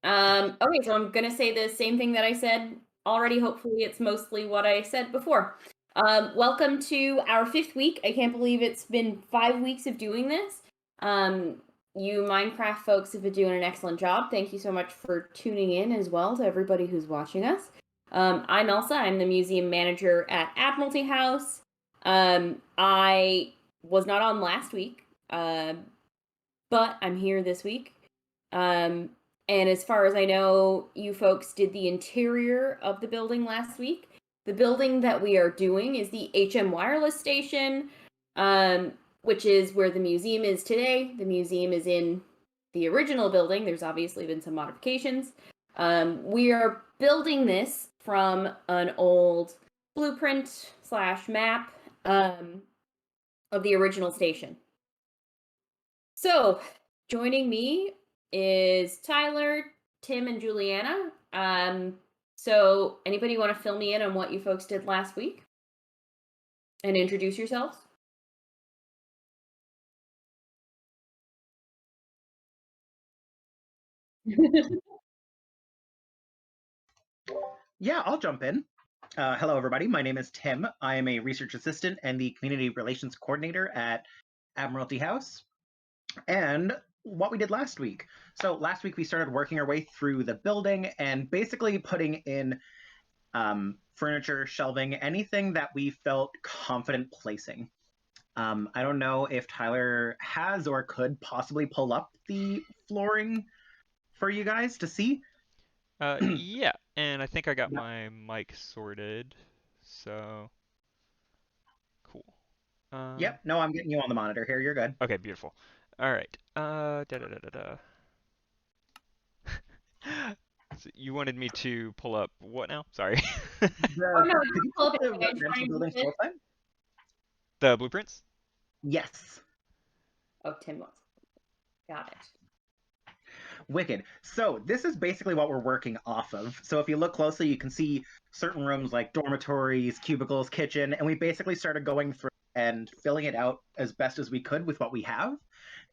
Okay, so I'm gonna say the same thing that I said already. Hopefully, it's mostly what I said before. Welcome to our 5th week. I can't believe it's been 5 weeks of doing this. You Minecraft folks have been doing an excellent job. Thank you so much for tuning in as well to everybody who's watching us. I'm Elsa. I'm the museum manager at Admiralty House. I was not on last week, but I'm here this week. And as far as I know, you folks did the interior of the building last week. The building that we are doing is the HM Wireless Station, which is where the museum is today. The museum is in the original building. There's obviously been some modifications. We are building this from an old blueprint / map of the original station. So, joining me is Tyler, Tim, and Juliana. So anybody want to fill me in on what you folks did last week and introduce yourselves? Yeah, I'll jump in. Hello, everybody. My name is Tim. I am a research assistant and the community relations coordinator at Admiralty House. And what we did last week. So last week we started working our way through the building and basically putting in furniture, shelving, anything that we felt confident placing. I don't know if Tyler has or could possibly pull up the flooring for you guys to see. Yeah, and I think I got Yep. my mic sorted, so cool. Yep. No, I'm getting you on the monitor here. You're good. Okay, beautiful. All right. Da da da da da. So you wanted me to pull up what now? Sorry. Oh no, Could you you pull pull up up the anything. I just residential wanted building to. floor plan? The blueprints? Yes. Oh, Tim was. Got it. Wicked. So this is basically what we're working off of. So if you look closely, you can see certain rooms like dormitories, cubicles, kitchen, and we basically started going through and filling it out as best as we could with what we have.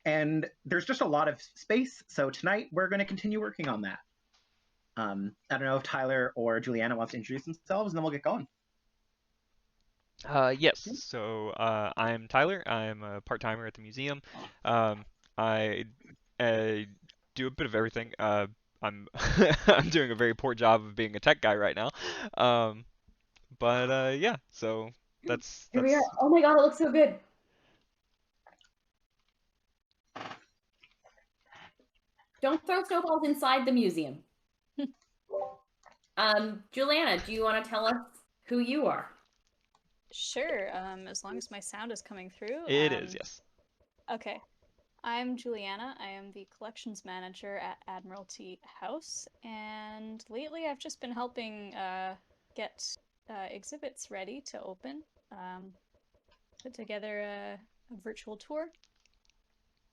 And there's just a lot of space. So tonight we're going to continue working on that. I don't know if Tyler or Juliana wants to introduce themselves, and then we'll get going. Yes. So I'm Tyler. I'm a part-timer at the museum. I do a bit of everything. I'm I'm doing a very poor job of being a tech guy right now. Um, but yeah. So that's Here we are. that's Oh my god, it looks so good. Don't throw snowballs inside the museum. Juliana, do you want to tell us who you are? Sure, as long as my sound is coming through. it is. Yes. Okay. I'm Juliana. I am the collections manager at Admiralty House, and lately I've just been helping get exhibits ready to open, put together a virtual tour,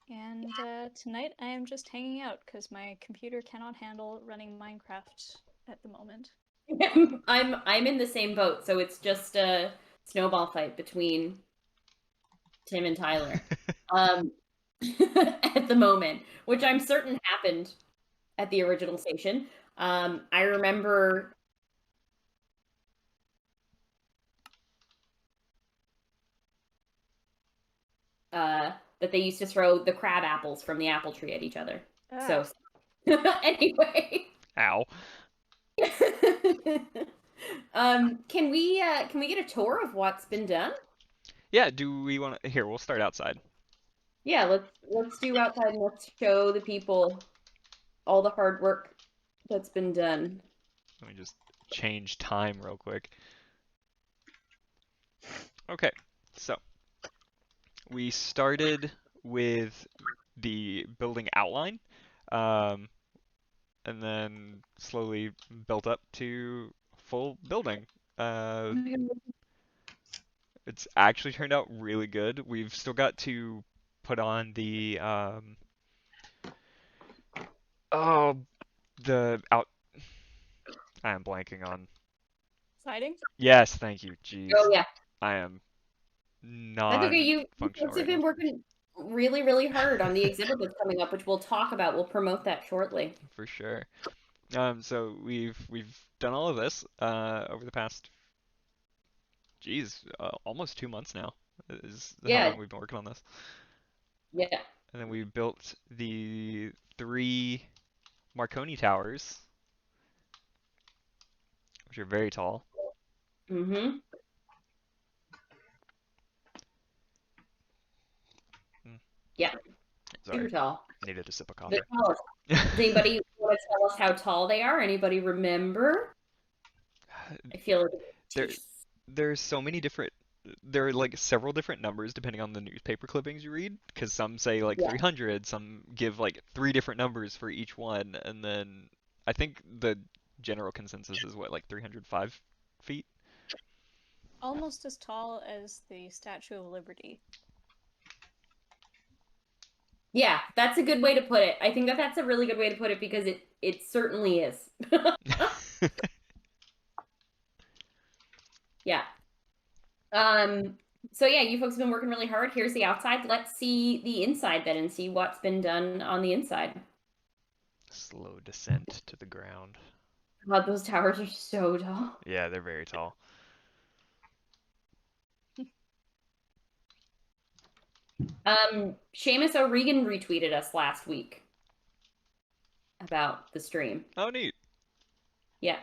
and tonight I am just hanging out because my computer cannot handle running Minecraft at the moment. I'm in the same boat, so it's just a snowball fight between Tim and Tyler. Um, at the moment, which I'm certain happened at the original station. I remember that they used to throw the crab apples from the apple tree at each other. Ah, So anyway, Ow. can we get a tour of what's been done? Yeah, do we want to? Here, we'll start outside. Yeah, let's do outside and let's show the people all the hard work that's been done. Let me just change time real quick. Okay, so we started with the building outline, um, and then slowly built up to full building. Uh, it's actually turned out really good. We've still got to put on the oh the out. I am blanking on. siding? Yes, thank you. Oh Jeez, yeah, I am that's okay. You non-functional folks have right now. been working. really, really hard on the exhibit that's coming up, which we'll talk about. We'll promote that shortly. For sure. So we've done all of this over the past, almost 2 months now is how Yeah, long we've been working on this. yeah. And then we built the 3 Marconi towers, which are very tall. Mm-hmm. Mm, Yeah, Sorry, super tall. needed a sip of coffee. They're tall. Does anybody want to tell us how tall they are? Anybody remember? I feel like There, there's so many different. There are like several different numbers depending on the newspaper clippings you read, because some say like Yeah. 300, some give like 3 different numbers for each one, and then I think the general consensus is what, like 305 feet? Almost as tall as the Statue of Liberty. Yeah, that's a good way to put it. I think that that's a really good way to put it because it certainly is. Yeah. So yeah, you folks have been working really hard. Here's the outside. Let's see the inside then and see what's been done on the inside. Slow descent to the ground. God, those towers are so tall. Yeah, they're very tall. Seamus O'Regan retweeted us last week about the stream. Oh, neat. Yeah.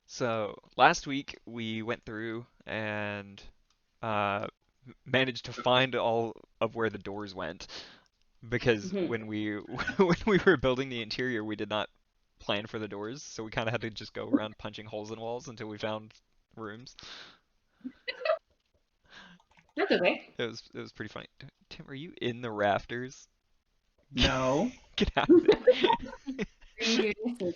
So last week we went through and managed to find all of where the doors went, because Mhm. when we when we were building the interior, we did not plan for the doors, so we kind of had to just go around punching holes in walls until we found rooms. That's okay. It was pretty funny. Tim, are you in the rafters? No. Get out of there. Are you doing this?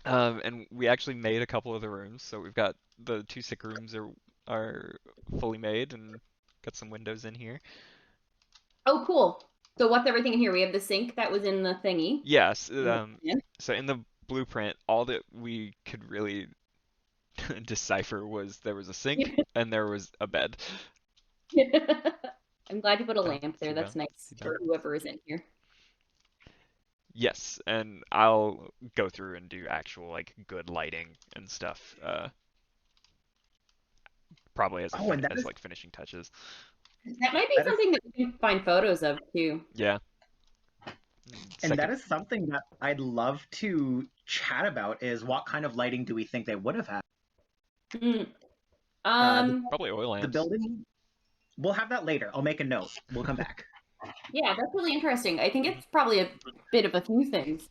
And we actually made a couple of the rooms, so we've got the 2 sick rooms are fully made and got some windows in here. Oh, cool. So what's everything in here? We have the sink that was in the thingy. Yes, Yeah. so in the blueprint, all that we could really decipher was there was a sink and there was a bed. I'm glad you put a Down, lamp there. sit That's down, nice sit for down. whoever is in here. Yes, and I'll go through and do actual like good lighting and stuff, probably as Oh, and as like finishing touches. That might be that is something that we can find photos of too. Yeah. and that is something that I'd love to chat about, is what kind of lighting do we think they would have had? Mm. Probably oil The lamps. building, we'll have that later. I'll make a note. We'll come back. Yeah, that's really interesting. I think it's probably a bit of a few things.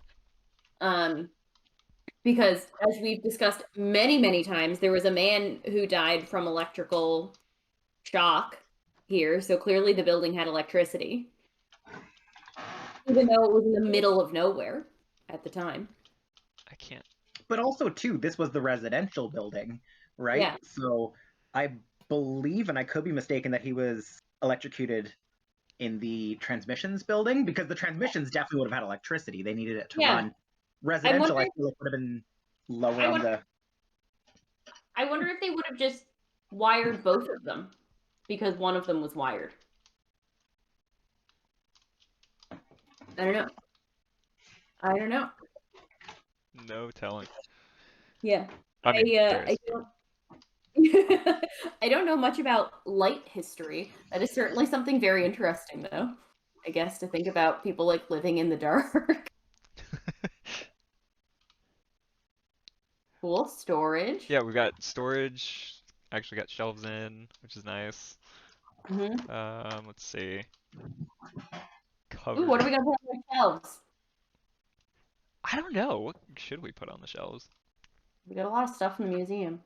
Because as we've discussed many, many times, there was a man who died from electrical shock here. So clearly the building had electricity, even though it was in the middle of nowhere at the time. I can't. But also, too, this was the residential building, right? Yeah. So I believe, and I could be mistaken, that he was electrocuted in the transmissions building, because the transmissions definitely would have had electricity. They needed it to Yeah. run. Residential, I wonder- feel like, would have been lower I on wonder- I wonder if they would have just wired both of them because one of them was wired. I don't know. No telling. Yeah. I mean, I don't I don't know much about light history. That is certainly something very interesting though. I guess to think about people like living in the dark. Cool. Storage. Yeah, we've got storage. Actually got shelves in, which is nice. Mm-hmm. Let's see. Ooh, what are we gonna put on the shelves? I don't know. What should we put on the shelves? We got a lot of stuff in the museum.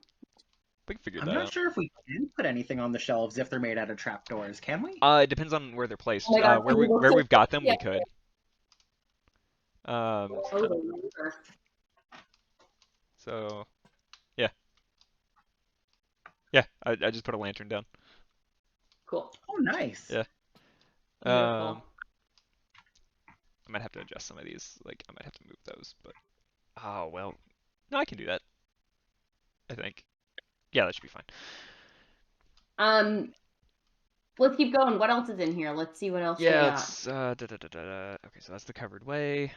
We can figure I'm that not out. sure if we can put anything on the shelves if they're made out of trapdoors. Can we? It depends on where they're placed. Oh my God, Where we've got them, yeah. we could. So, yeah. Yeah, I just put a lantern down. Cool. Oh, nice. Yeah. Beautiful. I might have to adjust some of these. Like, I might have to move those, but... Oh, well. No, I can do that. I think. Yeah, that should be fine. let's keep going. What else is in here? Let's see what else they Yeah, got. it's okay, so that's the covered way.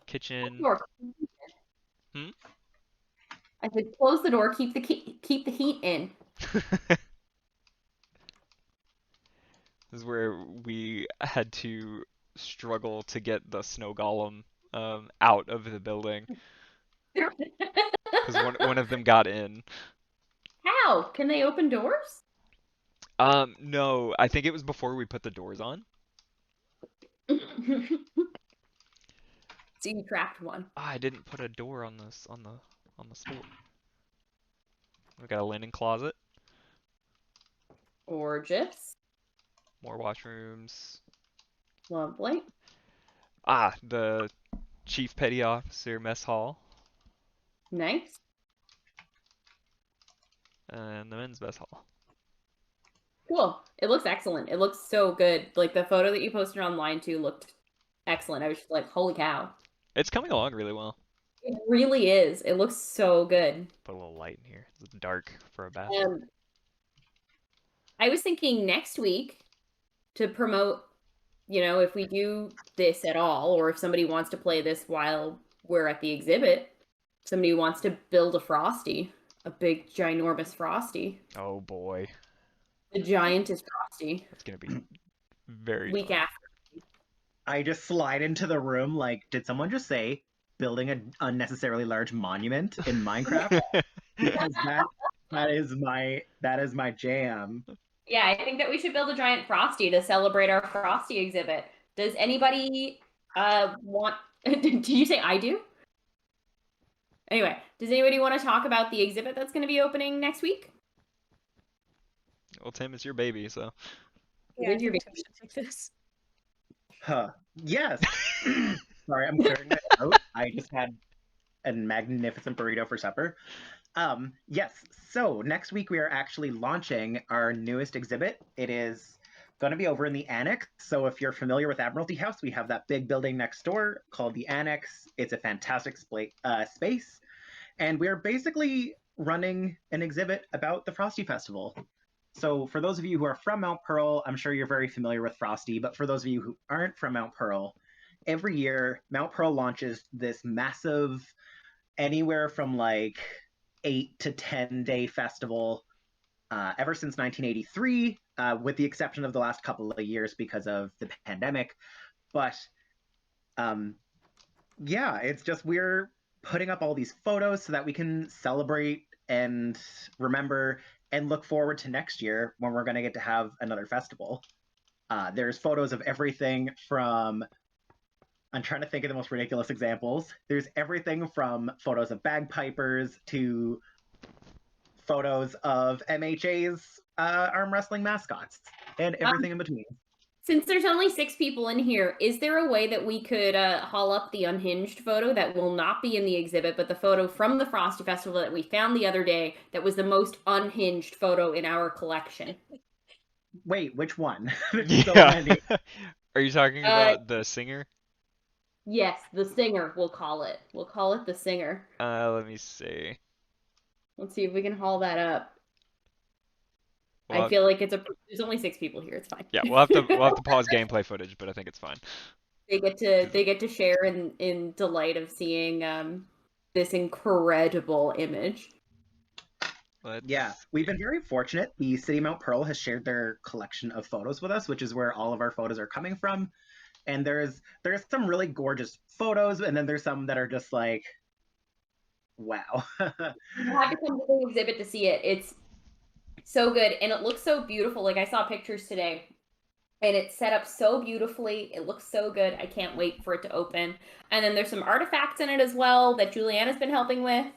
Kitchen. Door. Hmm? I said close the door, keep the heat in. This is where we had to struggle to get the snow golem out of the building because one of them got in. How? Can they open doors? No, I think it was before we put the doors on. So you trapped one. I didn't put a door on this on the sport. We got a linen closet, Gorgeous. more washrooms. Lovely. The chief petty officer mess hall Nice. and the men's mess hall. Cool. It looks excellent. It looks so good. Like the photo that you posted online too looked excellent. I was just like, holy cow. It's coming along really well. It really is. It looks so good. Put a little light in here. It's dark for a bath. I was thinking next week to promote, if we do this at all, or if somebody wants to play this while we're at the exhibit, somebody wants to build a Frosty, a big, ginormous Frosty. Oh boy. The giantest Frosty. It's gonna be very week fun. after. I just slide into the room like, did someone just say building an unnecessarily large monument in Minecraft? Because that is my jam. Yeah, I think that we should build a giant Frosty to celebrate our Frosty exhibit. Does anybody want... Did you say I do? Anyway, does anybody want to talk about the exhibit that's going to be opening next week? Well, Tim, it's your baby, so. Yeah, I think Tim should take this. Huh. Yes. Sorry, I'm clearing my throat. I just had a magnificent burrito for supper. Yes, so next week we are actually launching our newest exhibit. It is going to be over in the Annex. So if you're familiar with Admiralty House, we have that big building next door called the Annex. It's a fantastic space. And we're basically running an exhibit about the Frosty Festival. So for those of you who are from Mount Pearl, I'm sure you're very familiar with Frosty, but for those of you who aren't from Mount Pearl, every year Mount Pearl launches this massive, anywhere from like 8 to 10 day festival ever since 1983, with the exception of the last couple of years because of the pandemic. But yeah, it's just we're putting up all these photos so that we can celebrate and remember and look forward to next year when we're going to get to have another festival. There's photos of everything from, I'm trying to think of the most ridiculous examples. There's everything from photos of bagpipers to photos of MHA's arm wrestling mascots and everything in between. Since there's only 6 people in here, is there a way that we could haul up the unhinged photo that will not be in the exhibit, but the photo from the Frosty Festival that we found the other day that was the most unhinged photo in our collection? Wait, which one? Yeah. Are you talking about the singer? Yes, the singer, we'll call it. We'll call it the singer. Let me see. Let's see if we can haul that up. Well, I feel like there's only 6 people here. It's fine. Yeah, we'll have to pause gameplay footage, but I think it's fine. They get to share in delight of seeing this incredible image. Yeah, we've been very fortunate. The City of Mount Pearl has shared their collection of photos with us, which is where all of our photos are coming from. And there's some really gorgeous photos, and then there's some that are just like, wow. You have to come to the exhibit to see it. It's so good, and it looks so beautiful. Like, I saw pictures today, and it's set up so beautifully. It looks so good. I can't wait for it to open. And then there's some artifacts in it as well that Juliana's been helping with.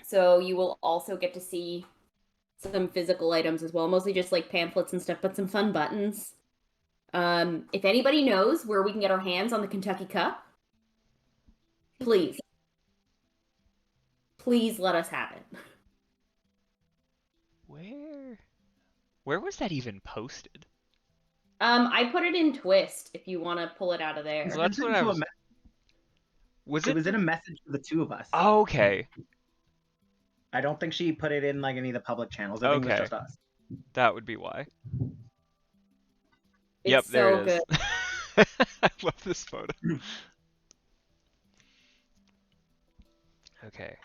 So you will also get to see some physical items as well, mostly just like pamphlets and stuff, but some fun buttons. If anybody knows where we can get our hands on the Kentucky Cup, please let us have it. Where was that even posted? I put it in Twist if you want to pull it out of there. So that's what I was. It was in a message to the 2 of us. Oh, okay. I don't think she put it in like any of the public channels. I think it was Okay. just us. That would be why. It's Yep, there so it is. good. I love this photo. Okay.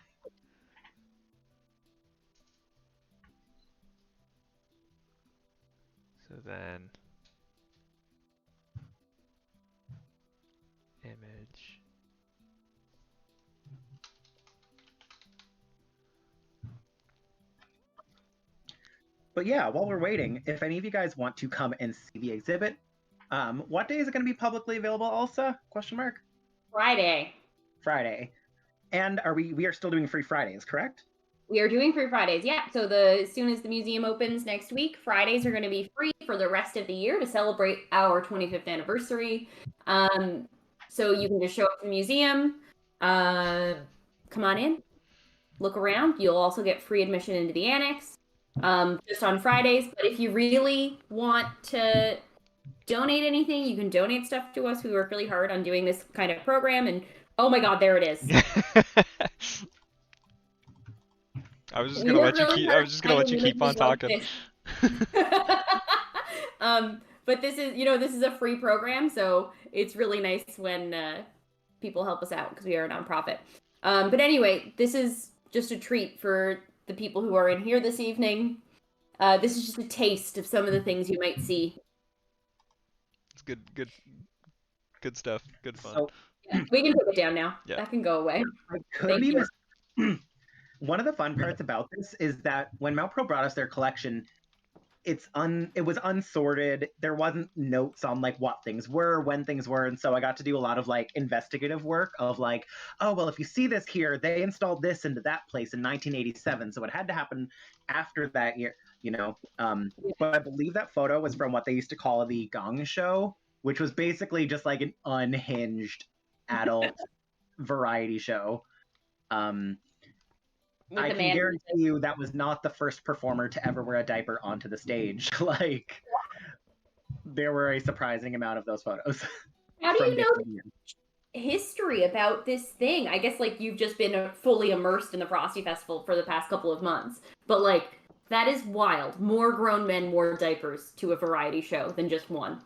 So then image. But yeah, while we're waiting, if any of you guys want to come and see the exhibit, what day is it going to be publicly available, Elsa? Question mark. Friday. Friday. And we are still doing free Fridays, correct? We are doing free Fridays, yeah. So as soon as the museum opens next week, Fridays are going to be free for the rest of the year to celebrate our 25th anniversary. So you can just show up to the museum, come on in, look around. You'll also get free admission into the annex just on Fridays. But if you really want to donate anything, you can donate stuff to us. We work really hard on doing this kind of program. And oh my God, there it is. I was just gonna let you keep. I was just gonna let you keep on talking. But this is a free program, so it's really nice when people help us out because we are a nonprofit. But anyway, this is just a treat for the people who are in here this evening. This is just a taste of some of the things you might see. It's good stuff. Good fun. So, yeah, we can put it down now. Yeah. That can go away. I could be one of the fun parts about this is that when Malpro brought us their collection, it was unsorted. There wasn't notes on like what things were, when things were, and so I got to do a lot of like investigative work of like, oh well, if you see this here, they installed this into that place in 1987, so it had to happen after that year, you know. But I believe that photo was from what they used to call the Gong Show, which was basically just like an unhinged adult variety show. I can guarantee you that was not the first performer to ever wear a diaper onto the stage. Like, there were a surprising amount of those photos. How do you know history about this thing? I guess like you've just been fully immersed in the Frosty Festival for the past couple of months, but like that is wild. More grown men wore diapers to a variety show than just one.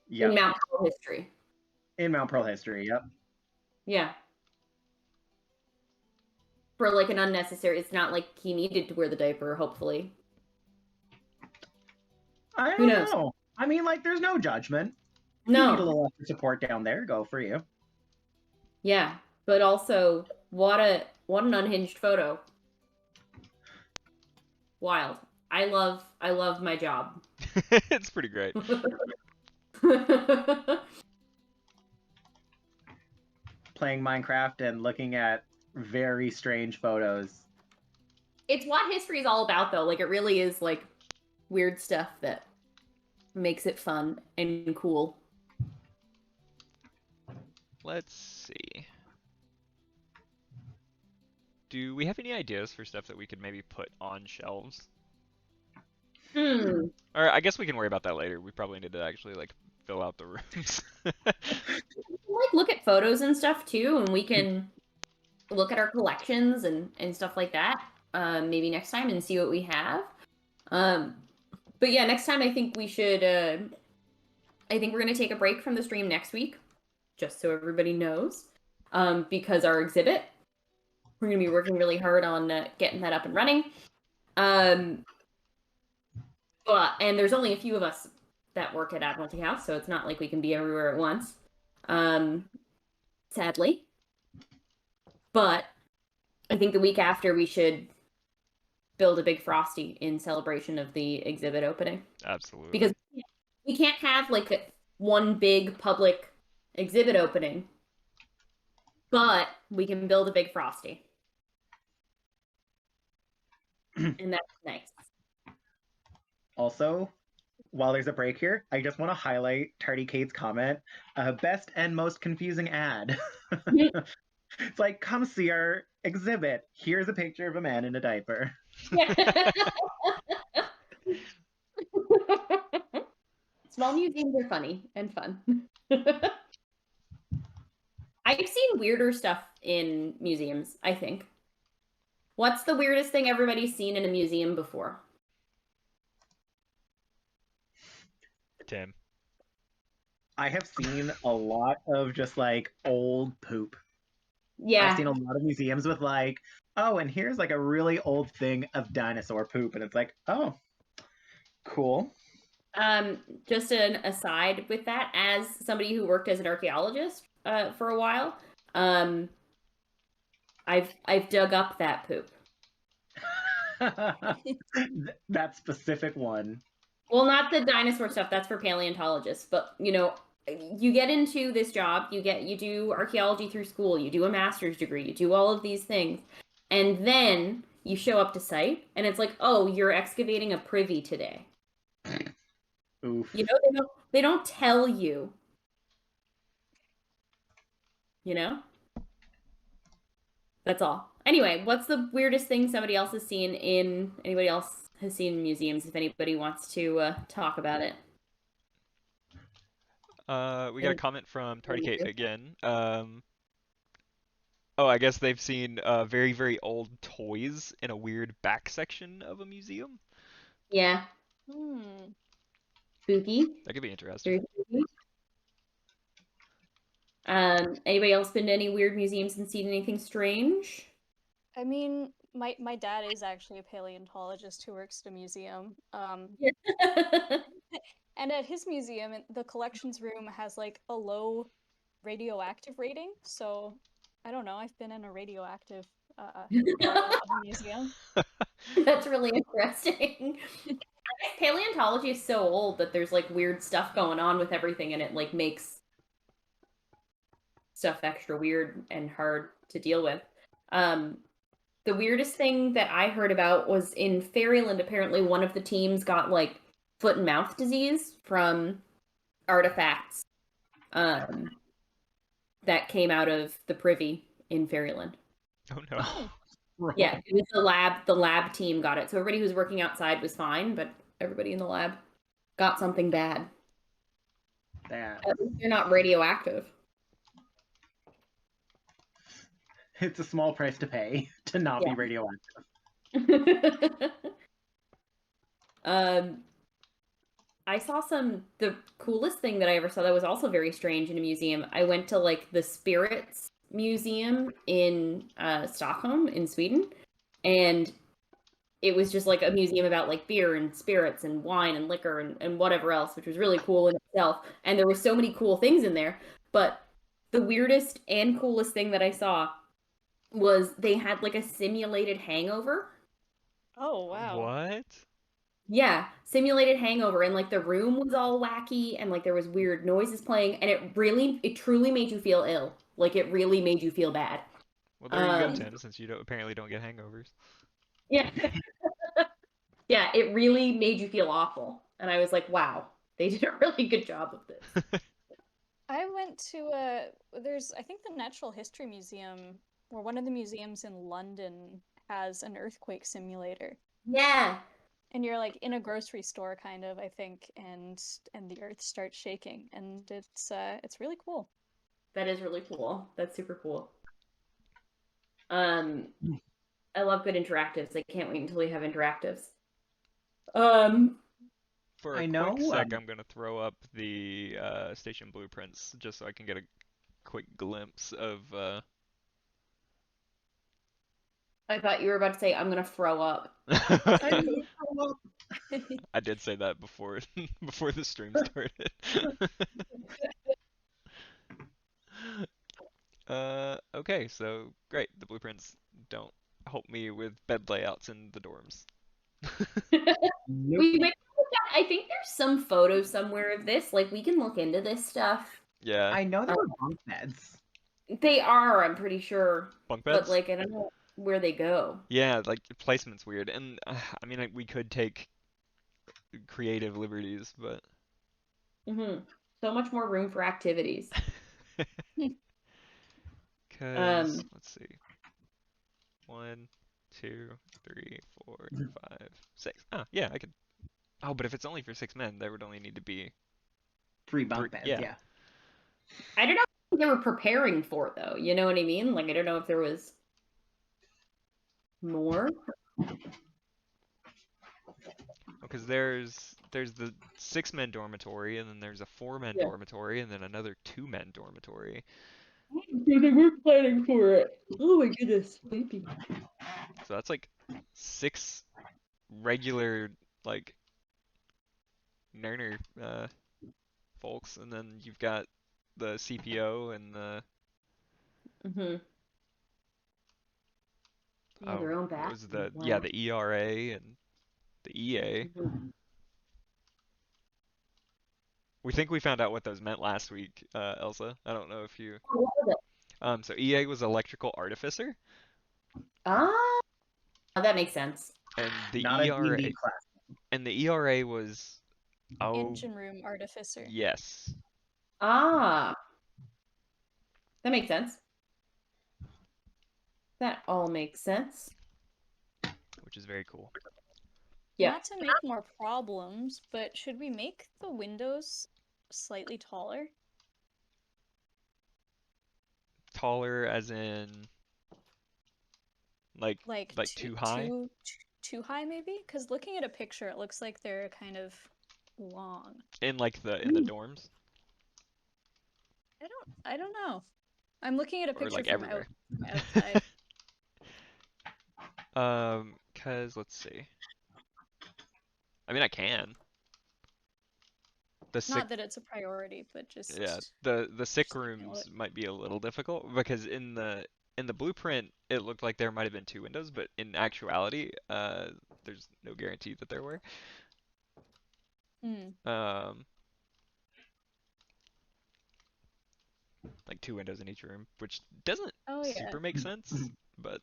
Yep. In Mount Pearl history. In Mount Pearl history, yep. Yeah. For like an unnecessary, it's not like he needed to wear the diaper, hopefully. I don't know. I mean, like, there's no judgment. No. You need a little extra support down there, go for you. Yeah, but also, what an unhinged photo. Wild. I love my job. It's pretty great. Playing Minecraft and looking at very strange photos. It's what history is all about, though. Like, it really is, like, weird stuff that makes it fun and cool. Let's see. Do we have any ideas for stuff that we could maybe put on shelves? Or I guess we can worry about that later. We probably need to actually, like, fill out the rooms. Like, look at photos and stuff, too, and we can look at our collections and stuff like that maybe next time and see what we have. But yeah, next time I think we should I think we're going to take a break from the stream next week, just so everybody knows, because our exhibit, we're going to be working really hard on getting that up and running. And there's only a few of us that work at Admiralty House, so it's not like we can be everywhere at once, sadly. But I think the week after we should build a big Frosty in celebration of the exhibit opening. Absolutely. Because we can't have like one big public exhibit opening, but we can build a big Frosty. And that's nice. Also, while there's a break here, I just want to highlight Tardy Kate's comment. Best and most confusing ad. It's like, come see our exhibit. Here's a picture of a man in a diaper. Small museums are funny and fun. I've seen weirder stuff in museums, I think. What's the weirdest thing everybody's seen in a museum before? Tim. I have seen a lot of just like old poop. Yeah. I've seen a lot of museums with like, oh, and here's like a really old thing of dinosaur poop, and it's like, oh, cool. Just an aside with that, as somebody who worked as an archaeologist for a while, I've dug up that poop. That specific one. Well, not the dinosaur stuff, that's for paleontologists, but you know, you get into this job, you do archaeology through school, you do a master's degree, you do all of these things, and then you show up to site and it's like, oh, you're excavating a privy today. Oof. You know, they don't tell you. You know? That's all. Anyway, what's the weirdest thing anybody else has seen in museums, if anybody wants to talk about it? We got a comment from Tardy Kate again. Oh, I guess they've seen very, very old toys in a weird back section of a museum. Yeah. Spooky. That could be interesting. Very spooky. Anybody else been to any weird museums and seen anything strange? I mean, my dad is actually a paleontologist who works at a museum. And at his museum, the collections room has like a low radioactive rating. So I don't know. I've been in a radioactive museum. That's really interesting. Paleontology is so old that there's like weird stuff going on with everything, and it like makes stuff extra weird and hard to deal with. The weirdest thing that I heard about was in Fairyland. Apparently, one of the teams got like foot and mouth disease from artifacts that came out of the privy in Fairyland. Oh no. Yeah, it was the lab team got it. So everybody who was working outside was fine, but everybody in the lab got something bad. That. At least they're not radioactive. It's a small price to pay to not be radioactive. I saw the coolest thing that I ever saw that was also very strange in a museum. I went to like the Spirits Museum in Stockholm in Sweden, and it was just like a museum about like beer and spirits and wine and liquor and whatever else, which was really cool in itself. And there were so many cool things in there, but the weirdest and coolest thing that I saw was they had like a simulated hangover. Oh, wow. What? Yeah, simulated hangover, and like the room was all wacky and like there was weird noises playing, and it truly made you feel ill. Like it really made you feel bad. Well, there you go, Tim, since you apparently don't get hangovers. Yeah. Yeah, it really made you feel awful. And I was like, wow, they did a really good job of this. I went to I think the Natural History Museum, or one of the museums in London, has an earthquake simulator. Yeah. And you're like in a grocery store kind of, I think, and the earth starts shaking, and it's really cool. That is really cool. That's super cool. I love good interactives. I can't wait until we have interactives. For a quick sec, I'm gonna throw up the station blueprints just so I can get a quick glimpse of. I thought you were about to say, "I'm gonna throw up." I did say that before the stream started. Okay, so great. The blueprints don't help me with bed layouts in the dorms. Nope. I think there's some photo somewhere of this. Like, we can look into this stuff. Yeah. I know there were bunk beds. They are, I'm pretty sure. Bunk beds? But, like, I don't know where they go. Yeah, like, placement's weird. And, I mean, like, we could take creative liberties, but... So much more room for activities. Because, let's see. 1, 2, 3, 4, 5, 6. Oh, yeah, I could... Oh, but if it's only for 6 men, there would only need to be... 3 bunk beds, yeah. I don't know if they were preparing for it, though. You know what I mean? Like, I don't know if there was... More? Because there's the 6-man dormitory, and then there's a 4-man Yeah. dormitory, and then another 2-man dormitory. We're planning for it. Oh my goodness, sleepy. So that's like 6 regular like Nerner folks, and then you've got the CPO and the Yeah, their own what was bathroom. the ERA and the EA. We think we found out what those meant last week, Elsa. I don't know if you. What was it? So EA was electrical artificer, Ah, that makes sense. and the Not a ERA D&D class. and the ERA was Engine room artificer. yes. Ah, that makes sense. That all makes sense. Which is very cool. Yeah. Not to make more problems, but should we make the windows slightly taller? Taller as in like too high? Too high maybe? Because looking at a picture, it looks like they're kind of long. In the dorms? I don't know. I'm looking at a Or picture like from everywhere? outside. Cause let's see. I mean, I can. Not that it's a priority, but just Yeah, the sick just looking at rooms it. might be a little difficult because in the blueprint it looked like there might have been 2 windows, but in actuality, there's no guarantee that there were. Like 2 windows in each room, which doesn't super make sense, but.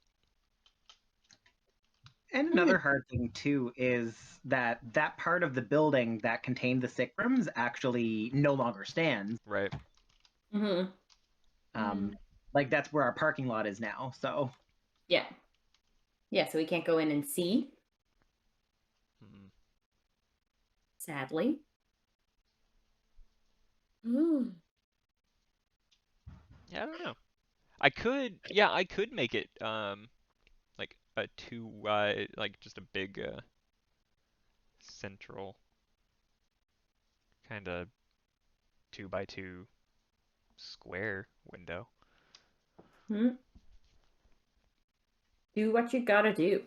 And another hard thing too is that part of the building that contained the sick rooms actually no longer stands. Right. Like that's where our parking lot is now. So. Yeah. Yeah. So we can't go in and see. Sadly. Yeah, I don't know. I could make it like a 2 wide, like just a big central kind of 2x2 square window. Do what you gotta do.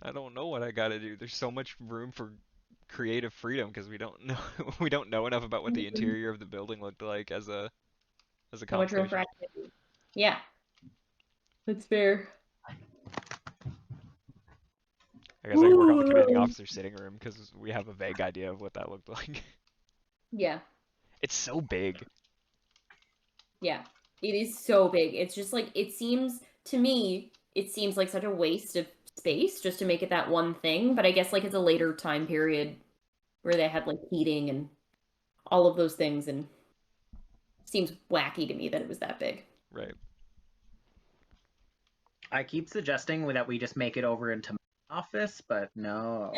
I don't know what I gotta do. There's so much room for creative freedom because we don't know enough about what the interior of the building looked like as a much room for activity. Yeah, that's fair. I guess I can work on the commanding officer's sitting room because we have a vague idea of what that looked like. Yeah. It's so big. Yeah, it is so big. It's just like, to me, it seems like such a waste of space just to make it that one thing. But I guess like it's a later time period where they had like heating and all of those things, and it seems wacky to me that it was that big. Right. I keep suggesting that we just make it over into my office, but no.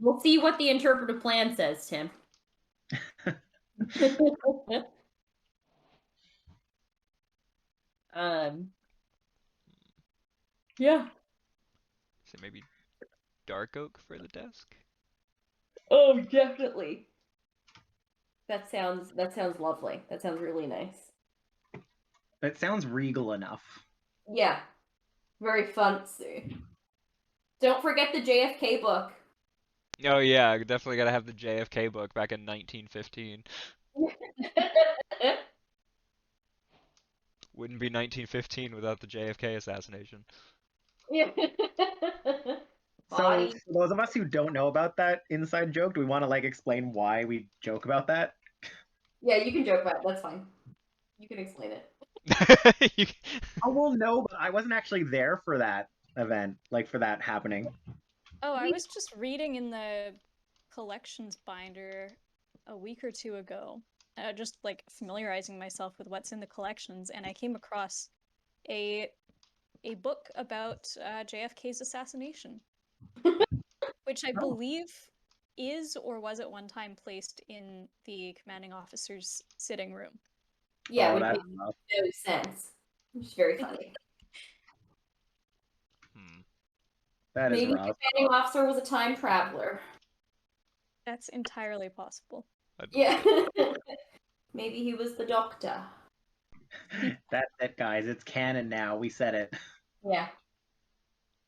We'll see what the interpretive plan says, Tim. Yeah. So maybe dark oak for the desk? Oh, definitely. That sounds lovely. That sounds really nice. It sounds regal enough. Yeah. Very fancy. Don't forget the JFK book. Oh yeah, definitely gotta have the JFK book back in 1915. Wouldn't be 1915 without the JFK assassination. Yeah. So, for those of us who don't know about that inside joke, do we want to like explain why we joke about that? Yeah, you can joke about it. That's fine. You can explain it. I will know, but I wasn't actually there for that event, like for that happening. Oh, I was just reading in the collections binder a week or 2 ago, just like familiarizing myself with what's in the collections, and I came across a book about JFK's assassination, which I believe is or was at one time placed in the commanding officer's sitting room. Yeah, it would make no sense. Which is very funny. That is Maybe the rough. commanding officer was a time traveler. That's entirely possible. I'd believe Yeah. it. Maybe he was the doctor. That's it, guys. It's canon now. We said it. Yeah.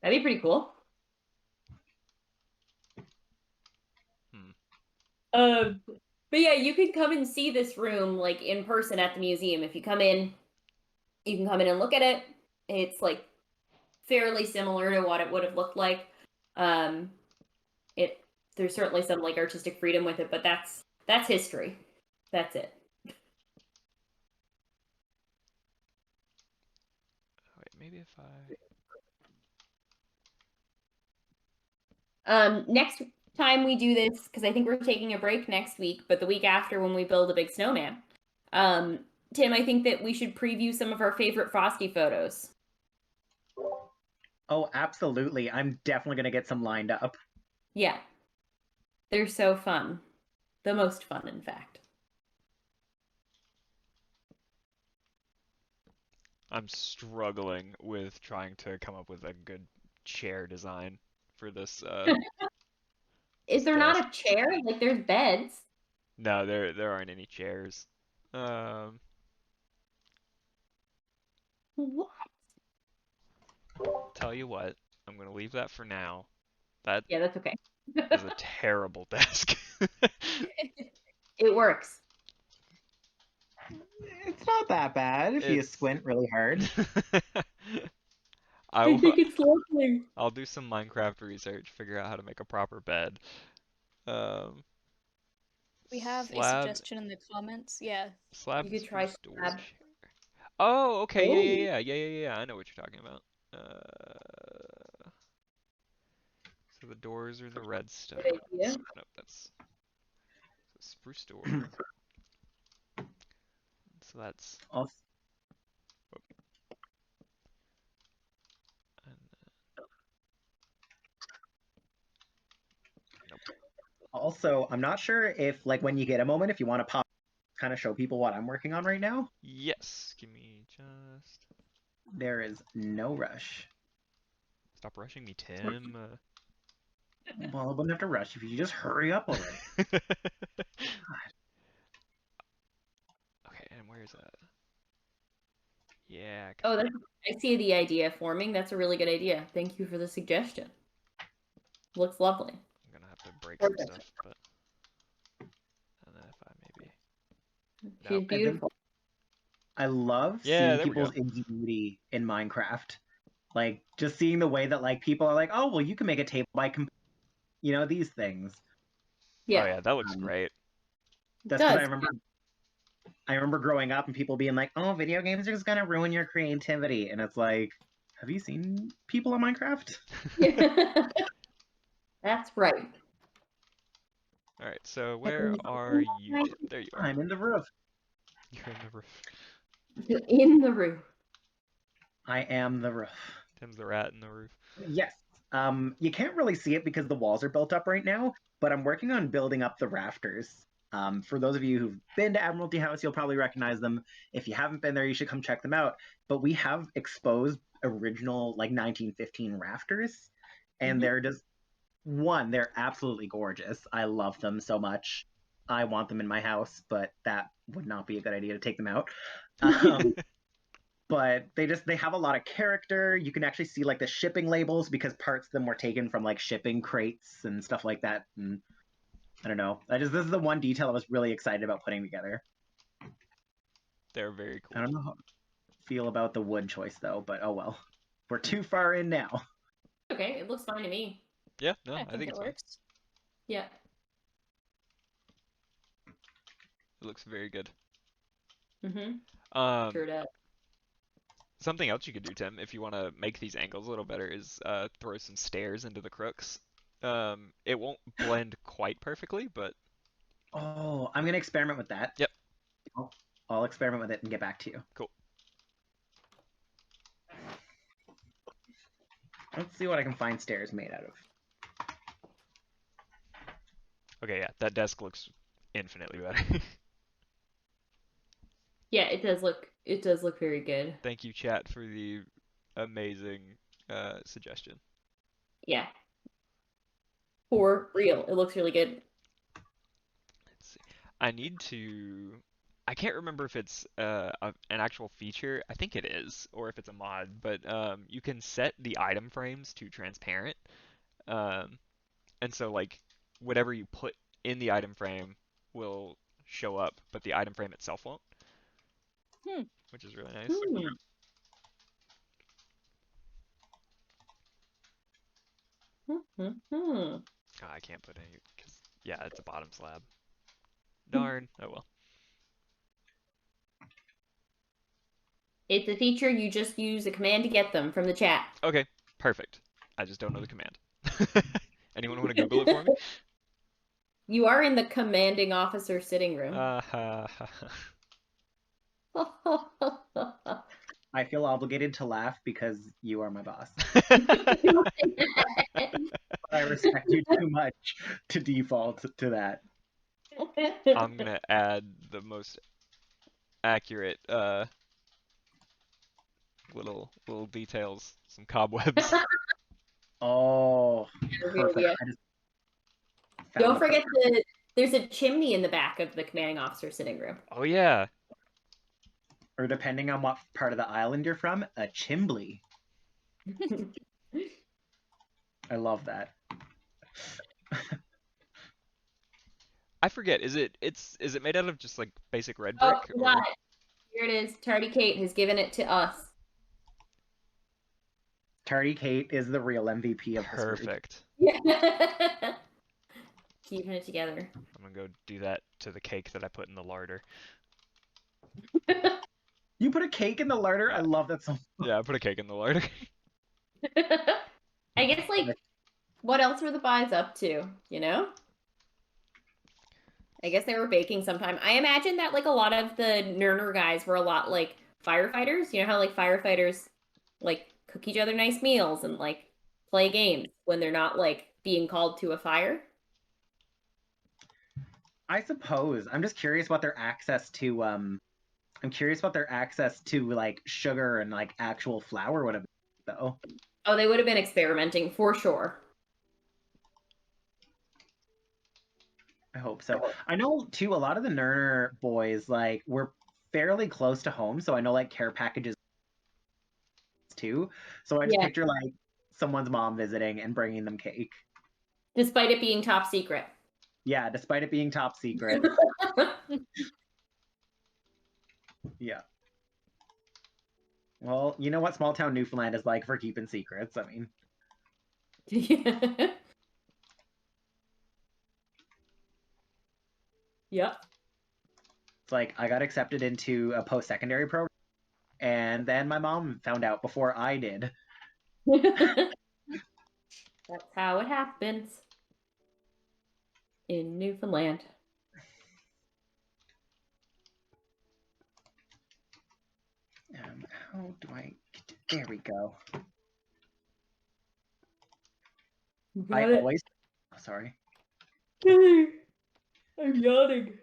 That'd be pretty cool. But yeah, you could come and see this room like in person at the museum. If you come in, you can come in and look at it. It's like fairly similar to what it would have looked like. It there's certainly some like artistic freedom with it, but that's history. That's it. Wait, maybe if I... Next time we do this, because I think we're taking a break next week, but the week after when we build a big snowman. Tim, I think that we should preview some of our favorite Frosty photos. Oh, absolutely. I'm definitely going to get some lined up. Yeah. They're so fun. The most fun, in fact. I'm struggling with trying to come up with a good chair design for this. Is there desk. not a chair? Like, there's beds. No, there aren't any chairs. What? Tell you what, I'm gonna leave that for now. That Yeah, that's okay. is a terrible desk. It works. It's not that bad if you squint really hard. I think it's lovely. I'll do some Minecraft research, figure out how to make a proper bed. We have a slab, suggestion in the comments. Yeah. slab You could is try for storage slab. chair. Oh, okay, Ooh. yeah. I know what you're talking about. So the doors are the redstone. Good idea. Nope, that's so spruce door. So that's Also, nope. also, I'm not sure if, like, when you get a moment, if you want to pop, kind of show people what I'm working on right now. Yes, give me just. There is no rush. Stop rushing me, Tim. Well, I wouldn't have to rush if you just hurry up already. Okay, and where is that? Yeah. Oh, I see the idea forming. That's a really good idea. Thank you for the suggestion. Looks lovely. I'm gonna have to break some stuff, but and then if I maybe. She's Nope. beautiful. I love Yeah, seeing there we people's go. ingenuity in Minecraft. Like, just seeing the way that, like, people are like, oh, well, you can make a table by, these things. Yeah. Oh yeah, that looks great. That's because I remember growing up and people being like, oh, video games are just gonna ruin your creativity. And it's like, have you seen people on Minecraft? That's right. Alright, so where are you, Tim? There you are. I'm in the roof. You're in the roof. You're in the roof. I am the roof. Tim's the rat in the roof. Yes. You can't really see it because the walls are built up right now, but I'm working on building up the rafters. For those of you who've been to Admiralty House, you'll probably recognize them. If you haven't been there, you should come check them out. But we have exposed original, like, 1915 rafters, and they're just, they're absolutely gorgeous. I love them so much. I want them in my house, but that would not be a good idea to take them out. But they have a lot of character. You can actually see, like, the shipping labels because parts of them were taken from, like, shipping crates and stuff like that. And I don't know. This is the one detail I was really excited about putting together. They're very cool. I don't know how I feel about the wood choice though, but oh well. We're too far in now. Okay, it looks fine to me. Yeah, no, I I think it it's works. Yeah. It looks very good. Mm-hmm. Sure does. Something else you could do, Tim, if you want to make these angles a little better, is throw some stairs into the crooks. It won't blend quite perfectly, but... Oh, I'm going to experiment with that. Yep. I'll experiment with it and get back to you. Cool. Let's see what I can find stairs made out of. Okay, yeah, that desk looks infinitely better. Yeah, it does look very good. Thank you, chat, for the amazing suggestion. Yeah. For real. It looks really good. Let's see. I need to. I can't remember if it's an actual feature. I think it is, or if it's a mod. But you can set the item frames to transparent, um, and so like whatever you put in the item frame will show up, but the item frame itself won't, which is really nice. Hmm. Oh, I can't put any because yeah, it's a bottom slab. Darn. Oh well. It's a feature, you just use a command to get them from the chat. Okay, perfect. I just don't know the command. Anyone want to Google it for me? You are in the commanding officer sitting room. I feel obligated to laugh because you are my boss. I respect you too much to default to that. I'm gonna add the most accurate little details, some cobwebs. Oh, perfect. Yeah. I just Don't found forget there's a chimney in the back of the commanding officer sitting room. Oh yeah. or depending on what part of the island you're from, a chimbley. I love that. I forget. Is it made out of just like basic red Oh, brick we got it. Here it is. Tardy Kate has given it to us. Tardy Kate is the real MVP of this group. Perfect. Yeah. Keeping it together. I'm gonna go do that to the cake that I put in the larder. You put a cake in the larder? I love that so much. Yeah, I put a cake in the larder. I guess, like, what else were the buys up to, you know? I guess they were baking sometime. I imagine that, like, a lot of the Nerner guys were a lot like firefighters. You know how, like, firefighters, like, cook each other nice meals and, like, play games when they're not, like, being called to a fire? I suppose. I'm just curious what their access to like sugar and like actual flour would have been though. Oh, they would have been experimenting for sure. I hope so. I know too a lot of the Nerner boys like were fairly close to home, so I know like care packages too. So I just picture like someone's mom visiting and bringing them cake. Despite it being top secret. Yeah, despite it being top secret. Yeah. Well, you know what small town Newfoundland is like for keeping secrets. I mean. Yep. It's like I got accepted into a post-secondary program, and then my mom found out before I did. That's how it happens in Newfoundland. How do I get there we go. Sorry. I'm yawning.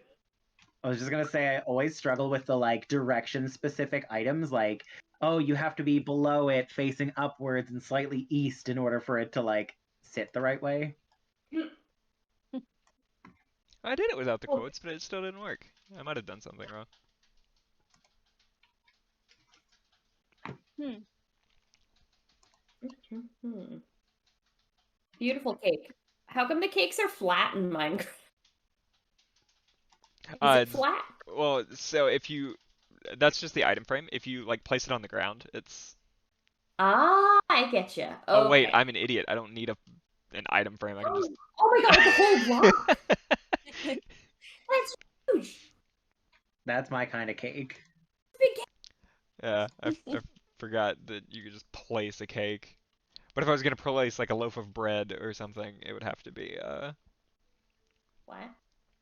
I was just gonna say I always struggle with the like direction specific items, like, oh, you have to be below it, facing upwards and slightly east in order for it to like sit the right way. I did it without the quotes, but it still didn't work. I might have done something wrong. Beautiful cake. How come the cakes are flat in Minecraft? Is it flat? Well, so if you, that's just the item frame. If you like place it on the ground, it's. Ah, I get you. Okay. Oh wait, I'm an idiot. I don't need an item frame. I can just. Oh my god, it's a whole block. That's huge. That's my kind of cake. Big cake. Yeah, I forgot that you could just place a cake. But if I was gonna place like a loaf of bread or something, it would have to be What?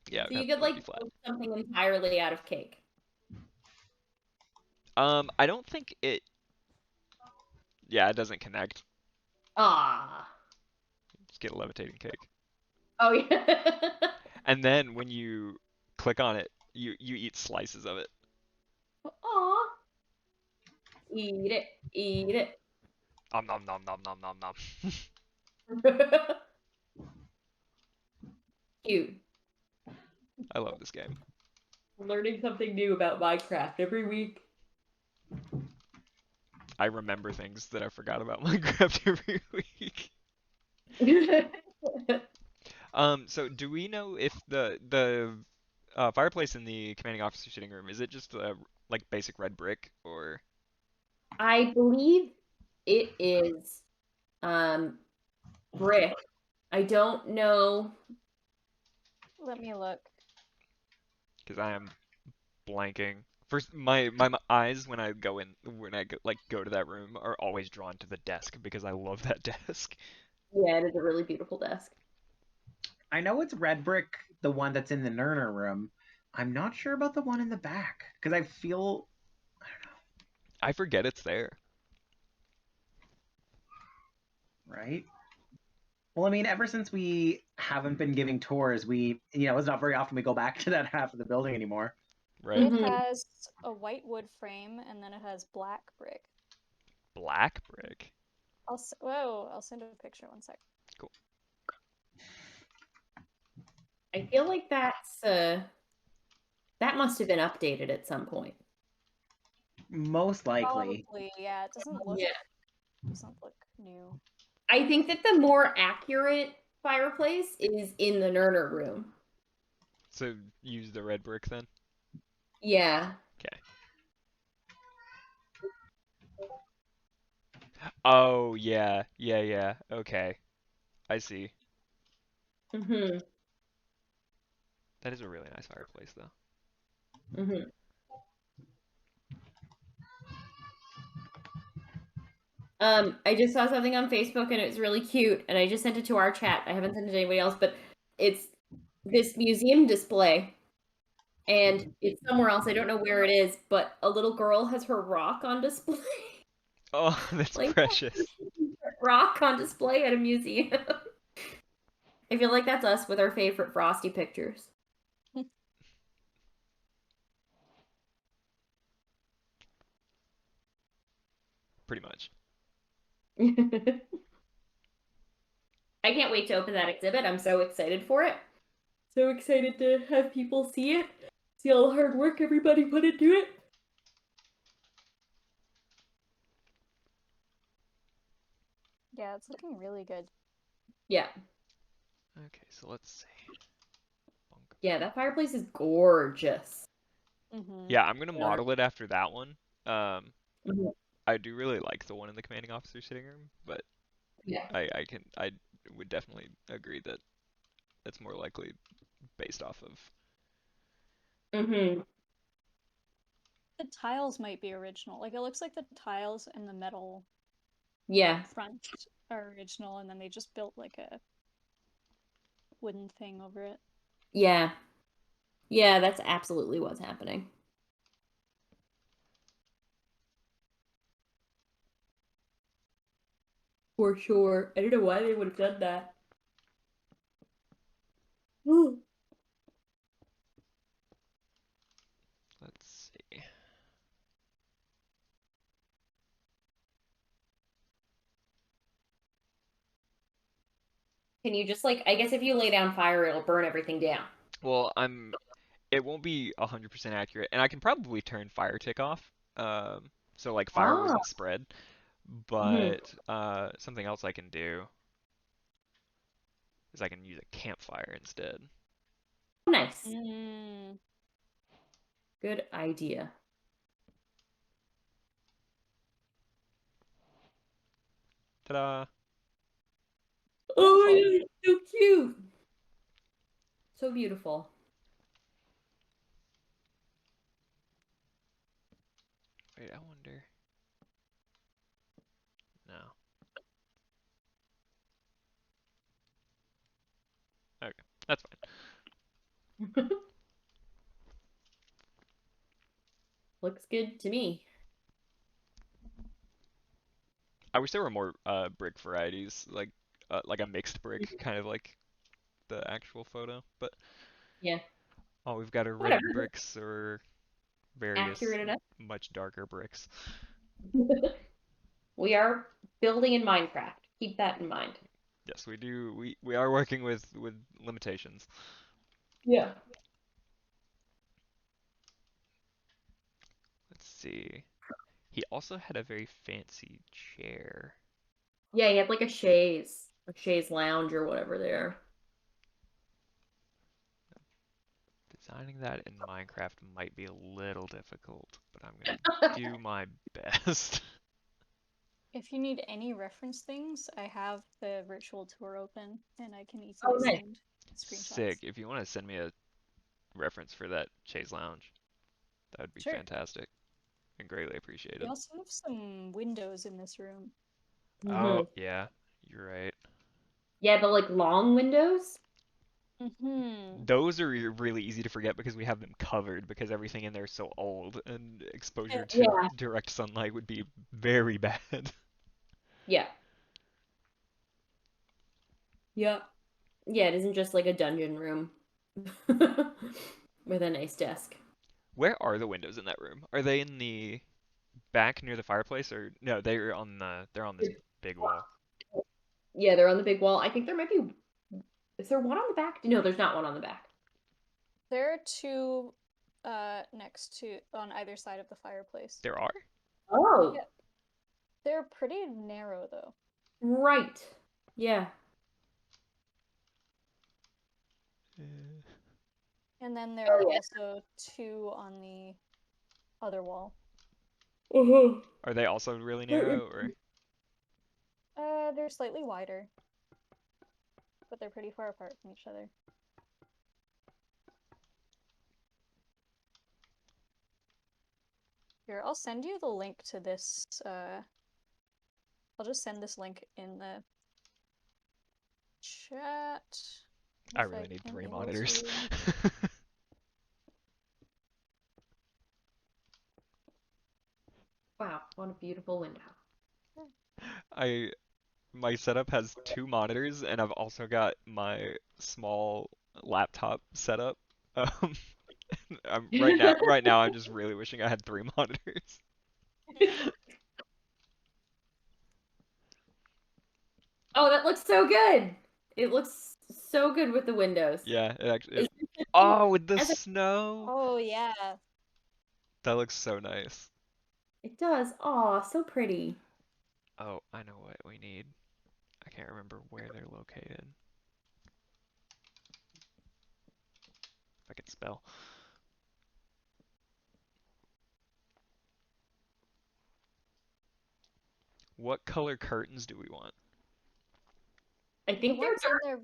Yeah. So you could like make something entirely out of cake. I don't think it. Yeah, it doesn't connect. Ah. Just get a levitating cake. Oh yeah. And then when you click on it, you eat slices of it. Aw. Eat it. Eat it. Nom nom nom nom nom nom nom. Cute. I love this game. Learning something new about Minecraft every week. I remember things that I forgot about Minecraft every week. So do we know if the fireplace in the commanding officer sitting room, is it just like basic red brick, or? I believe it is brick. I don't know. Let me look. Because I am blanking. First, my eyes when I go go to that room are always drawn to the desk because I love that desk. Yeah, it is a really beautiful desk. I know it's red brick, the one that's in the Nerner room. I'm not sure about the one in the back because I feel I don't know, I forget it's there. right? Well, I mean, ever since we haven't been giving tours, it's not very often we go back to that half of the building anymore. Right. It Mhm. has a white wood frame and then it has black brick. Black brick. I'll send a picture 1 sec. Cool. I feel like that must have been updated at some point. Most likely. Probably, yeah. It doesn't look new. I think that the more accurate fireplace is in the Nerner room. So use the red brick then. Yeah. Okay. Oh yeah, yeah. Okay, I see. Mhm. That is a really nice fireplace though. Mhm. I just saw something on Facebook and it was really cute, and I just sent it to our chat. I haven't sent it to anybody else, but it's this museum display, and it's somewhere else. I don't know where it is, but a little girl has her rock on display. Oh, that's Like precious. rock on display at a museum. I feel like that's us with our favorite Frosty pictures. Pretty much. I can't wait to open that exhibit. I'm so excited for it. So excited to have people see it. See all the hard work everybody put into it. Yeah, it's looking really good. Yeah. Okay, so let's see. Yeah, that fireplace is gorgeous. Mm-hmm. Yeah, I'm gonna model it after that one. Mhm. I do really like the one in the commanding officer sitting room, but Yeah. I would definitely agree that it's more likely based off of. Mm-hmm. The tiles might be original. Like, it looks like the tiles and the metal Yeah. front are original, and then they just built like a wooden thing over it. Yeah. Yeah, that's absolutely what's happening. For sure. I don't know why they would have done that. Ooh. Let's see. Can you just I guess if you lay down fire, it'll burn everything down. Well, it won't be 100% accurate, and I can probably turn fire tick off. So like fire Ah. wouldn't spread, Mhm. but something else I can do is I can use a campfire instead. Nice. Mm. Good idea. Ta-da! Oh my God, so cute. So beautiful. Wait, I wonder. No. Okay, that's fine. Looks good to me. I wish there were more brick varieties, like a mixed brick, kind of like the actual photo. But Yeah. all we've got are red Whatever. bricks or various Accurate enough. much darker bricks. We are building in Minecraft. Keep that in mind. Yes, we do. We are working with limitations. Yeah. Let's see. He also had a very fancy chair. Yeah, he had like a chaise lounge or whatever there. Designing that in Minecraft might be a little difficult, but I'm gonna do my best. If you need any reference things, I have the virtual tour open and I can Oh, easily nice. send Sick. screenshots. If you want to send me a reference for that chaise lounge, that would be Sure. fantastic and greatly We appreciated. also have some windows in this room. Oh, yeah, you're right. Yeah, but like long windows? Mm-hmm. Those are really easy to forget because we have them covered because everything in there is so old and exposure to Yeah. direct sunlight would be very bad. Yeah. Yeah. Yeah, it isn't just like a dungeon room with a nice desk. Where are the windows in that room? Are they in the back near the fireplace or no, they're on this big wall. Yeah, they're on the big wall. I think there might be. Is there one on the back? No, there's not one on the back. There are two next to on either side of the fireplace. There are? Oh, Yeah. They're pretty narrow though. right. Yeah. And then there are Oh, yeah. also two on the other wall. Are they also really narrow or? They're slightly wider, but they're pretty far apart from each other. Here, I'll send you the link to this, I'll just send this link in the chat. I if really need am 3 able monitors. to. Wow, what a beautiful window. My setup has 2 monitors and I've also got my small laptop setup. Um, right now I'm just really wishing I had 3 monitors. Oh, that looks so good. It looks so good with the windows. Yeah, it actually Is Oh, with the as a- snow. Oh yeah. That looks so nice. It does. Aw, so pretty. Oh, I know what we need. I can't remember where they're located. If I can spell. What color curtains do we want? I The think they're ones in dark. there.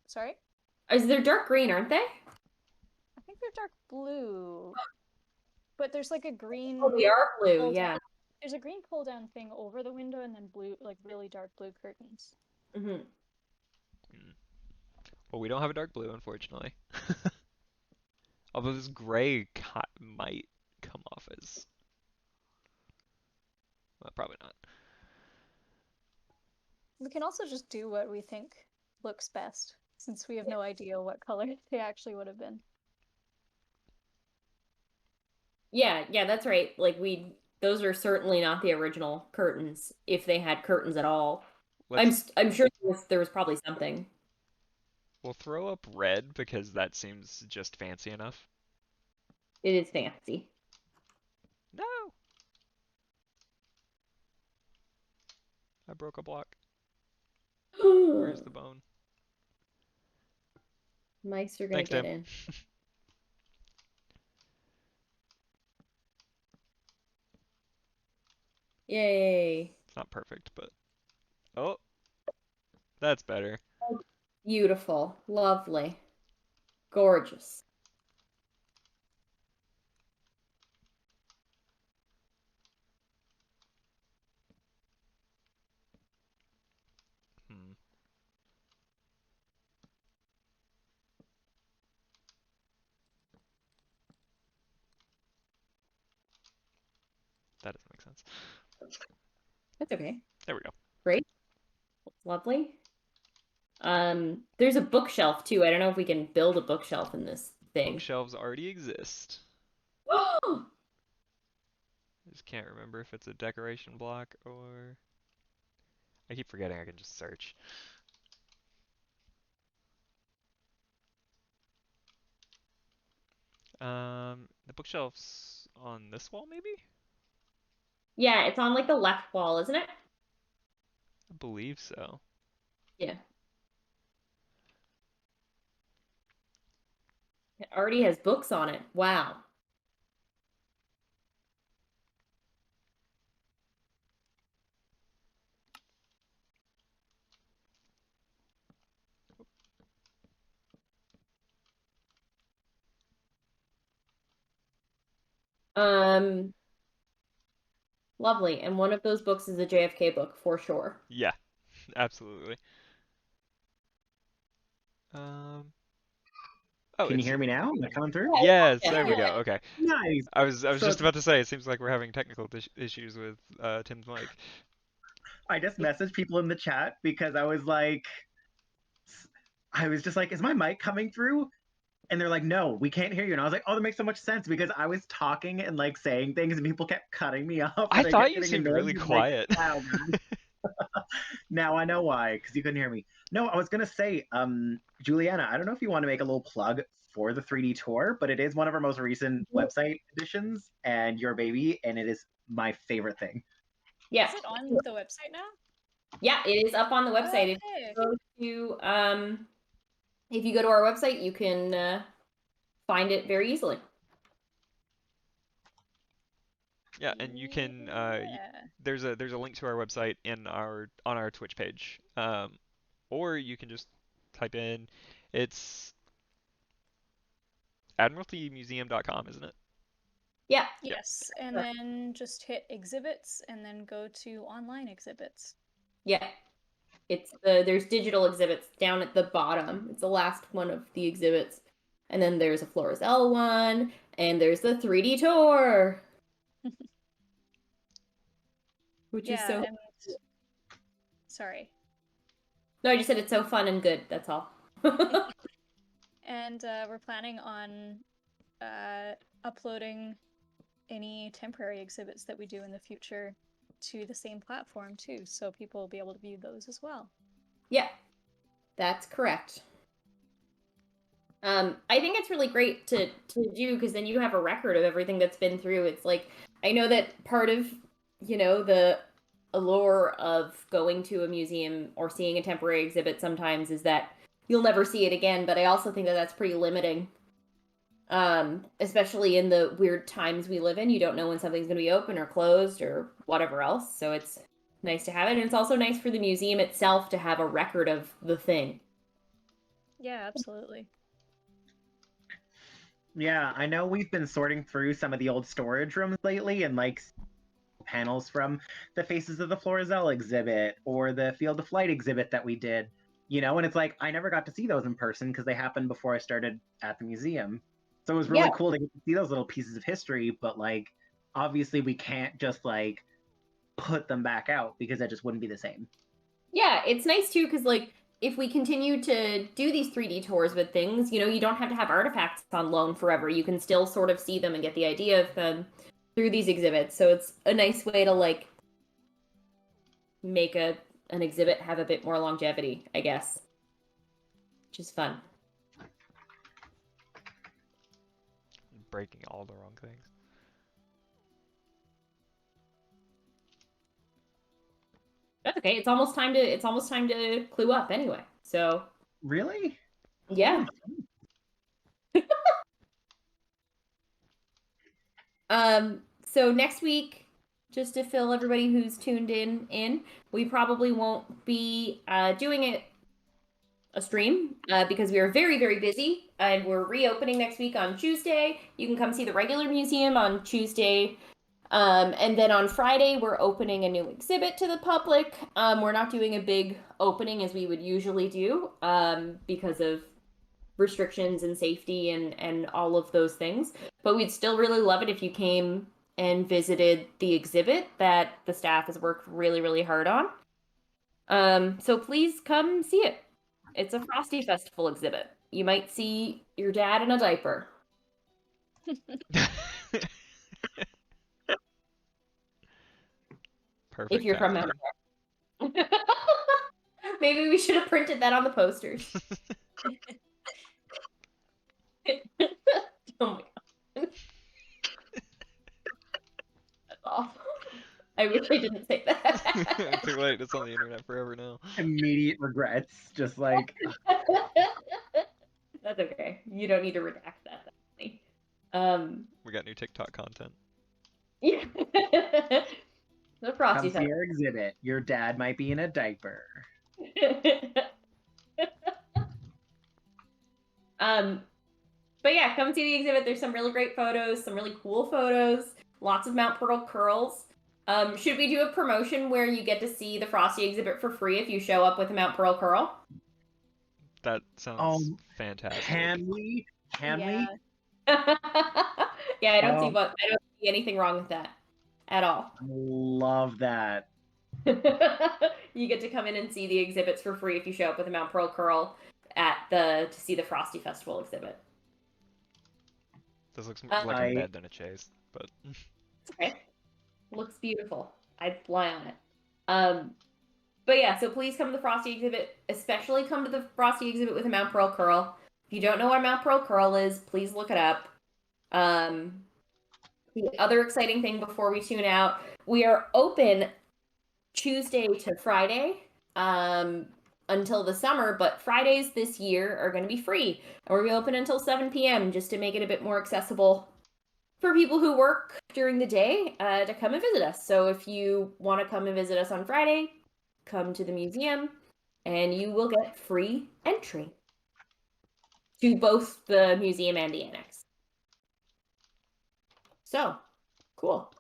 Sorry? They're dark green, aren't they? I think they're dark blue. But there's like a green Oh, they are blue. pull Yeah. down. There's a green pull down thing over the window and then blue, like really dark blue curtains. Hmm. Well, we don't have a dark blue, unfortunately. Although this gray might come off as... Well, probably not. We can also just do what we think looks best, since we have no idea what color they actually would have been. Yeah, that's right. Like those are certainly not the original curtains, if they had curtains at all. I'm sure there was probably something. We'll throw up red because that seems just fancy enough. It is fancy. No! I broke a block. Where's the bone? Mice are gonna Thanks, get Tim. in. Yay. It's not perfect, but... Oh! That's better. Beautiful. Lovely. Gorgeous. Hmm. That doesn't make sense. That's okay. There we go. Great. Lovely. There's a bookshelf too. I don't know if we can build a bookshelf in this thing. Bookshelves already exist. Oh! I just can't remember if it's a decoration block or... I keep forgetting I can just search. The bookshelf's on this wall, maybe? Yeah, it's on like the left wall, isn't it? I believe so. Yeah. It already has books on it. Wow. Lovely. And one of those books is a JFK book for sure. Yeah, absolutely. Oh, Can you it's hear me now? Am I coming through? yes, Yeah. there we go. Yeah. Okay. Nice. I was So just about to say, it seems like we're having technical issues with Tim's mic. I just messaged people in the chat because I was just like, is my mic coming through? And they're like, no, we can't hear you. And I was like, oh, that makes so much sense because I was talking and like saying things and people kept cutting me off. I And I thought kept you getting seemed annoyed. really And I'm quiet. like, wow, man. Now I know why, because you couldn't hear me. No, I was gonna say, Juliana, I don't know if you want to make a little plug for the 3D tour, but it is one of our most recent website additions and your baby, and it is my favorite thing. Yeah. Is it on the website now? Yeah, it is up on the website. Okay. If you go to our website, you can find it very easily. Yeah, and you can Yeah. there's a link to our website on our Twitch page. Or you can just type in it's admiraltymuseum.com, isn't it? Yeah. Yes, and then just hit exhibits and then go to online exhibits. Yeah. There's digital exhibits down at the bottom. It's the last one of the exhibits. And then there's a Florizel one, and there's the 3D tour. Which is so and sorry. No, I just said it's so fun and good, that's all. And we're planning on uploading any temporary exhibits that we do in the future to the same platform too, so people will be able to view those as well. Yeah, that's correct. I think it's really great to do because then you have a record of everything that's been through. It's like, I know that part of, the allure of going to a museum or seeing a temporary exhibit sometimes is that you'll never see it again, but I also think that that's pretty limiting. Especially in the weird times we live in. You don't know when something's going to be open or closed or whatever else, so it's nice to have it. And it's also nice for the museum itself to have a record of the thing. Yeah, absolutely. Yeah, I know we've been sorting through some of the old storage rooms lately and like panels from the Faces of the Florizel exhibit or the Field of Flight exhibit that we did, and it's like I never got to see those in person because they happened before I started at the museum. So it was really cool to get to see those little pieces of history, but like obviously we can't just like put them back out because that just wouldn't be the same. Yeah, it's nice too because like if we continue to do these 3D tours with things, you don't have to have artifacts on loan forever. You can still sort of see them and get the idea of them through these exhibits. So it's a nice way to like make an exhibit have a bit more longevity, I guess. Which is fun. Breaking all the wrong things. That's okay. It's almost time to clue up anyway. So Really? yeah. So next week, just to fill everybody who's tuned in, we probably won't be doing a stream because we are very, very busy and we're reopening next week on Tuesday. You can come see the regular museum on Tuesday. And then on Friday, we're opening a new exhibit to the public. We're not doing a big opening as we would usually do because of restrictions and safety and all of those things. But we'd still really love it if you came and visited the exhibit that the staff has worked really, really hard on. So please come see it. It's a Frosty Festival exhibit. You might see your dad in a diaper. Perfect. If you're from metaphor. Hangover. Maybe we should have printed that on the posters. Oh my god. That's awful. I wish I didn't say that. Too late. It's on the internet forever now. Immediate regrets, just like That's okay. You don't need to redact that. That's funny. We got new TikTok content. Yeah. The Frosty come see our exhibit. Your dad might be in a diaper. But yeah, come see the exhibit. There's some really great photos, some really cool photos, lots of Mount Pearl curls. Should we do a promotion where you get to see the Frosty exhibit for free if you show up with a Mount Pearl curl? That sounds fantastic. Can we? Can we? Yeah, I don't see anything wrong with that at all. Love that. You get to come in and see the exhibits for free if you show up with a Mount Pearl curl to see the Frosty Festival exhibit. This looks more like a bed than a chase, but okay. Looks beautiful. I'd lie on it. But yeah, so please come to the Frosty exhibit, especially come to the Frosty exhibit with a Mount Pearl curl. If you don't know what a Mount Pearl curl is, please look it up. The other exciting thing before we tune out, we are open Tuesday to Friday until the summer, but Fridays this year are going to be free. And we're going to open until 7 p.m. just to make it a bit more accessible for people who work during the day to come and visit us. So if you want to come and visit us on Friday, come to the museum and you will get free entry to both the museum and the annex. So, cool.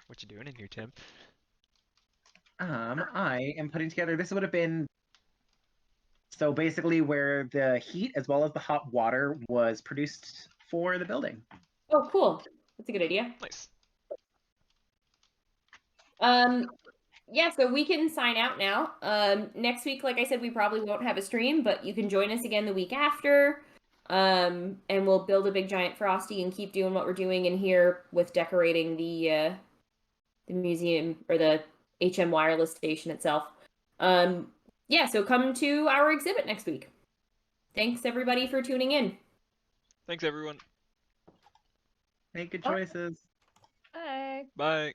What you doing in here, Tim? I am putting together, this would have been, so basically where the heat as well as the hot water was produced for the building. Oh, cool. That's a good idea. Nice. Yeah, so we can sign out now. Next week, like I said, we probably won't have a stream, but you can join us again the week after. And we'll build a big giant Frosty and keep doing what we're doing in here with decorating the museum or the HM wireless station itself. Yeah, so come to our exhibit next week. Thanks everybody for tuning in. Thanks everyone. Make good choices. Bye. Bye.